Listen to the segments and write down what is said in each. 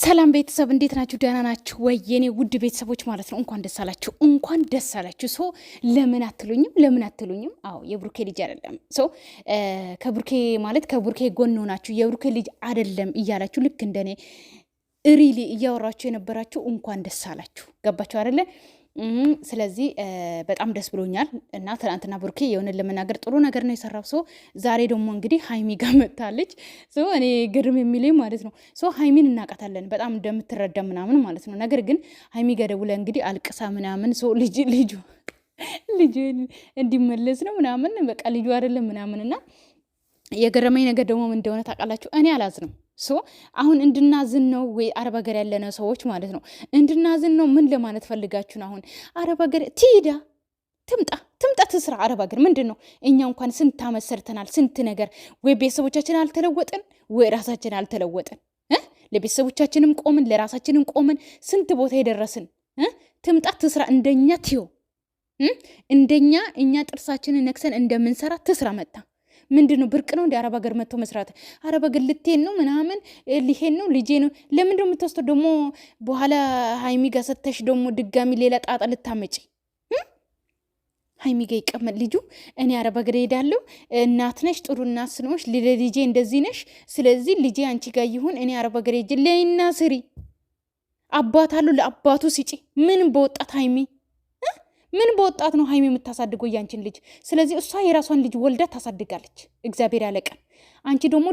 ሰላም ቤተሰብ እንዴት ናችሁ? ደህና ናችሁ ወይ? የኔ ውድ ቤተሰቦች ማለት ነው። እንኳን ደስ አላችሁ፣ እንኳን ደስ አላችሁ። ሶ ለምን አትሉኝም? አዎ የብሩኬ ልጅ አይደለም። ሶ ከብሩኬ ማለት ከብሩኬ ጎን ሆናችሁ የብሩኬ ልጅ አይደለም እያላችሁ ልክ እንደኔ ሪሊ እያወራችሁ የነበራችሁ እንኳን ደስ አላችሁ። ገባችሁ አይደለ? ስለዚህ በጣም ደስ ብሎኛል እና ትናንትና ብሩኬ የሆነን ለመናገር ጥሩ ነገር ነው የሰራው። ሶ ዛሬ ደግሞ እንግዲህ ሀይሚ ጋር መጥታለች። ሶ እኔ ግርም የሚለኝ ማለት ነው ሶ ሀይሚን እናውቃታለን በጣም እንደምትረዳ ምናምን ማለት ነው። ነገር ግን ሀይሚ ጋር ደውላ እንግዲህ አልቅሳ ምናምን ሶ ልጁ እንዲመለስ ነው ምናምን በቃ ልጁ አይደለም ምናምን እና የገረመኝ ነገር ደግሞ ምን እንደሆነ ታውቃላችሁ? እኔ አላዝንም። ሶ አሁን እንድናዝን ነው ወይ አረብ ሀገር ያለነ ሰዎች ማለት ነው እንድናዝን ነው? ምን ለማለት ፈልጋችሁ ነው? አሁን አረብ ሀገር ትምጣ ትስራ። አረብ ሀገር ምንድን ነው? እኛ እንኳን ስንት ዓመት ሰርተናል፣ ስንት ነገር ወይ ቤተሰቦቻችን አልተለወጥን ወይ ራሳችን አልተለወጥን። ለቤተሰቦቻችንም ቆምን ለራሳችንም ቆምን፣ ስንት ቦታ የደረስን። ትምጣ ትስራ፣ እንደኛ እንደኛ እኛ ጥርሳችንን ነክሰን እንደምንሰራ ትስራ መጣ። ምንድን ነው ብርቅ ነው እንደ አረብ ሀገር መጥቶ መስራት? አረብ ሀገር ልትሄድ ነው ምናምን ሊሄድ ነው ልጄ ነው። ለምንድን ነው የምትወስደው ደግሞ በኋላ ሀይሚ ጋር ሰተሽ ደግሞ ድጋሚ ሌላ ጣጣ ልታመጪ? ሀይሚ ጋር ይቀመጥ ልጁ። እኔ አረብ ሀገር ሄዳለሁ፣ እናት ነሽ፣ ጥሩ እናት ስለሆንሽ ልጄ እንደዚህ ነሽ፣ ስለዚህ ልጄ አንቺ ጋር ይሁን። እኔ አረብ ሀገር ሄጄ ለይና ስሪ። አባት አሉ ለአባቱ ስጪ። ምን በወጣት ሀይሚ ምን በወጣት ነው ሀይሚ የምታሳድገው ያንቺን ልጅ? ስለዚህ እሷ የራሷን ልጅ ወልዳ ታሳድጋለች። እግዚአብሔር ያለቀን። አንቺ ደግሞ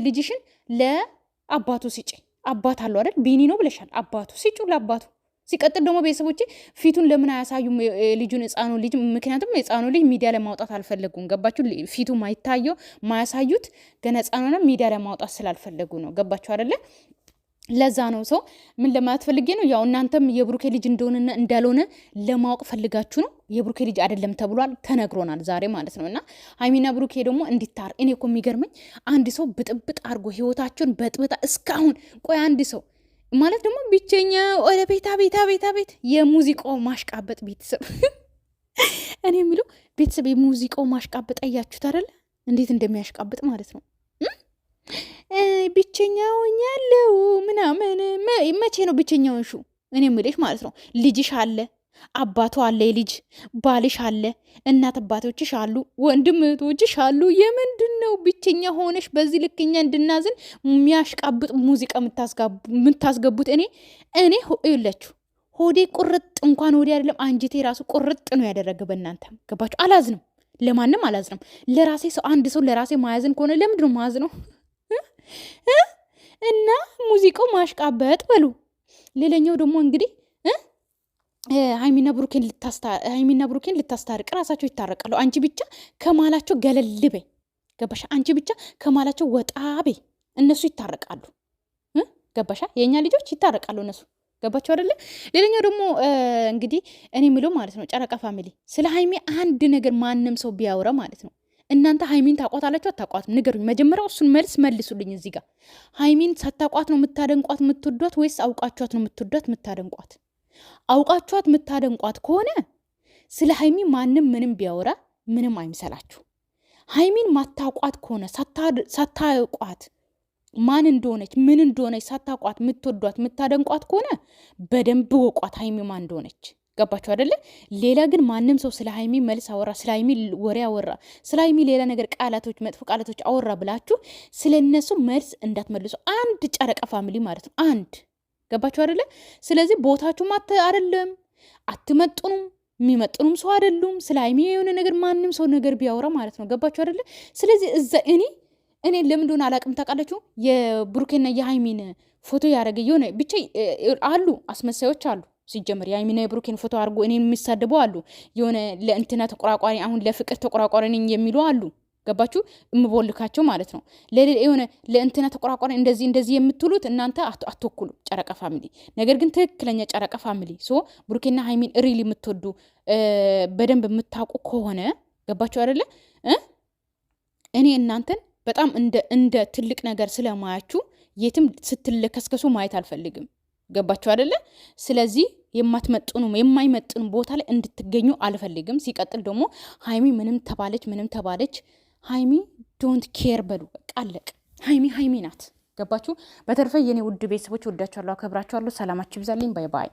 ልጅሽን ለአባቱ ስጪ። አባት አለው አይደል? ቢኒ ነው ብለሻል። አባቱ ስጪ ለአባቱ። ሲቀጥል ደግሞ ቤተሰቦቼ ፊቱን ለምን አያሳዩም ልጁን ህፃኑ ልጅ? ምክንያቱም ህፃኑ ልጅ ሚዲያ ላይ ማውጣት አልፈለጉም። ገባችሁ? ፊቱ ማይታየው ማያሳዩት ገና ህፃኑና ሚዲያ ላይ ማውጣት ስላልፈለጉ ነው። ገባችሁ አይደለ? ለዛ ነው። ሰው ምን ለማለት ፈልጌ ነው? ያው እናንተም የብሩኬ ልጅ እንደሆነና እንዳልሆነ ለማወቅ ፈልጋችሁ ነው። የብሩኬ ልጅ አይደለም ተብሏል፣ ተነግሮናል ዛሬ ማለት ነው። እና ሀይሚና ብሩኬ ደግሞ እንዲታር እኔ እኮ የሚገርመኝ አንድ ሰው ብጥብጥ አድርጎ ህይወታቸውን በጥብጣ እስካሁን ቆይ አንድ ሰው ማለት ደግሞ ብቸኛ ወደ ቤት የሙዚቃው ማሽቃበጥ ቤተሰብ እኔ የሚለው ቤተሰብ የሙዚቃው ማሽቃበጥ አያችሁት አይደለ? እንዴት እንደሚያሽቃበጥ ማለት ነው። ብቸኛውን ያለው ምናምን መቼ ነው ብቸኛውን ሹ? እኔ የምልሽ ማለት ነው ልጅሽ አለ፣ አባቱ አለ፣ የልጅ ባልሽ አለ፣ እናት አባቶችሽ አሉ፣ ወንድም እህቶችሽ አሉ። የምንድን ነው ብቸኛ ሆነሽ በዚህ ልክኛ እንድናዝን የሚያሽቃብጥ ሙዚቃ የምታስገቡት? እኔ ይላችሁ ሆዴ ቁርጥ እንኳን ሆዴ አይደለም አንጀቴ ራሱ ቁርጥ ነው ያደረገ በእናንተ። ገባችሁ? አላዝንም፣ ለማንም አላዝንም። ለራሴ ሰው አንድ ሰው ለራሴ ማያዝን ከሆነ ለምንድን ነው ማያዝ ነው? እና ሙዚቃው ማሽቃበጥ በሉ። ሌላኛው ደግሞ እንግዲህ ሀይሚና ብሩኬን ልታስታርቅ ራሳቸው ይታረቃሉ። አንቺ ብቻ ከማላቸው ገለል በይ። ገባሻ? አንቺ ብቻ ከማላቸው ወጣ በይ። እነሱ ይታረቃሉ። ገባሻ? የእኛ ልጆች ይታረቃሉ እነሱ። ገባቸው አይደለ? ሌላኛው ደግሞ እንግዲህ እኔ የምለው ማለት ነው ጨረቃ ፋሚሊ ስለ ሀይሚ አንድ ነገር ማንም ሰው ቢያወራ ማለት ነው እናንተ ሀይሚን ታቋታላችሁ አታቋትም? ንገሩኝ። መጀመሪያ እሱን መልስ መልሱልኝ። እዚህ ጋር ሀይሚን ሳታቋት ነው የምታደንቋት የምትወዷት፣ ወይስ አውቃችኋት ነው የምትወዷት የምታደንቋት? አውቃችኋት የምታደንቋት ከሆነ ስለ ሀይሚ ማንም ምንም ቢያወራ ምንም አይምሰላችሁ። ሀይሚን ማታቋት ከሆነ ሳታቋት ማን እንደሆነች ምን እንደሆነች ሳታቋት የምትወዷት የምታደንቋት ከሆነ በደንብ ወቋት ሀይሚ ማን እንደሆነች። ገባችሁ አይደለ? ሌላ ግን ማንም ሰው ስለ ሀይሚ መልስ አወራ፣ ስለ ሀይሚ ወሬ አወራ፣ ስለ ሀይሚ ሌላ ነገር ቃላቶች፣ መጥፎ ቃላቶች አወራ ብላችሁ ስለ እነሱ መልስ እንዳትመልሱ። አንድ ጨረቃ ፋሚሊ ማለት ነው አንድ። ገባችሁ አይደለ? ስለዚህ ቦታችሁ አይደለም፣ አትመጡንም፣ የሚመጡንም ሰው አይደሉም። ስለ ሀይሚ የሆነ ነገር ማንም ሰው ነገር ቢያወራ ማለት ነው። ገባችሁ አይደለ? ስለዚህ እዛ እኔ ለምን እንደሆነ አላቅም። ታውቃላችሁ የብሩኬና የሀይሚን ፎቶ ያደረገ የሆነ ብቻ አሉ አስመሳዮች አሉ። ሲጀምር የሀይሚና የብሩኬን ፎቶ አድርጎ እኔን የሚሳደቡ አሉ። የሆነ ለእንትና ተቆራቋሪ አሁን ለፍቅር ተቆራቋሪ ነኝ የሚሉ አሉ። ገባችሁ? የምቦልካቸው ማለት ነው። የሆነ ለእንትና ተቆራቋሪ እንደዚህ የምትሉት እናንተ አትወኩሉ ጨረቃ ፋሚሊ። ነገር ግን ትክክለኛ ጨረቃ ፋሚሊ ብሩኬና ሀይሚን ሪል የምትወዱ በደንብ የምታውቁ ከሆነ ገባችሁ አይደለ? እኔ እናንተን በጣም እንደ ትልቅ ነገር ስለማያችሁ የትም ስትለከስከሱ ማየት አልፈልግም። ገባችሁ አይደለ? ስለዚህ የማይመጥኑ ቦታ ላይ እንድትገኙ አልፈልግም። ሲቀጥል ደግሞ ሀይሚ ምንም ተባለች ሀይሚ ዶንት ኬር በሉ። በቃ አለቅ። ሀይሚ ናት። ገባችሁ? በተረፈ የኔ ውድ ቤተሰቦች ወዳችኋለሁ፣ አከብራችኋለሁ። ሰላማችሁ ይብዛልኝ። ባይ ባይ።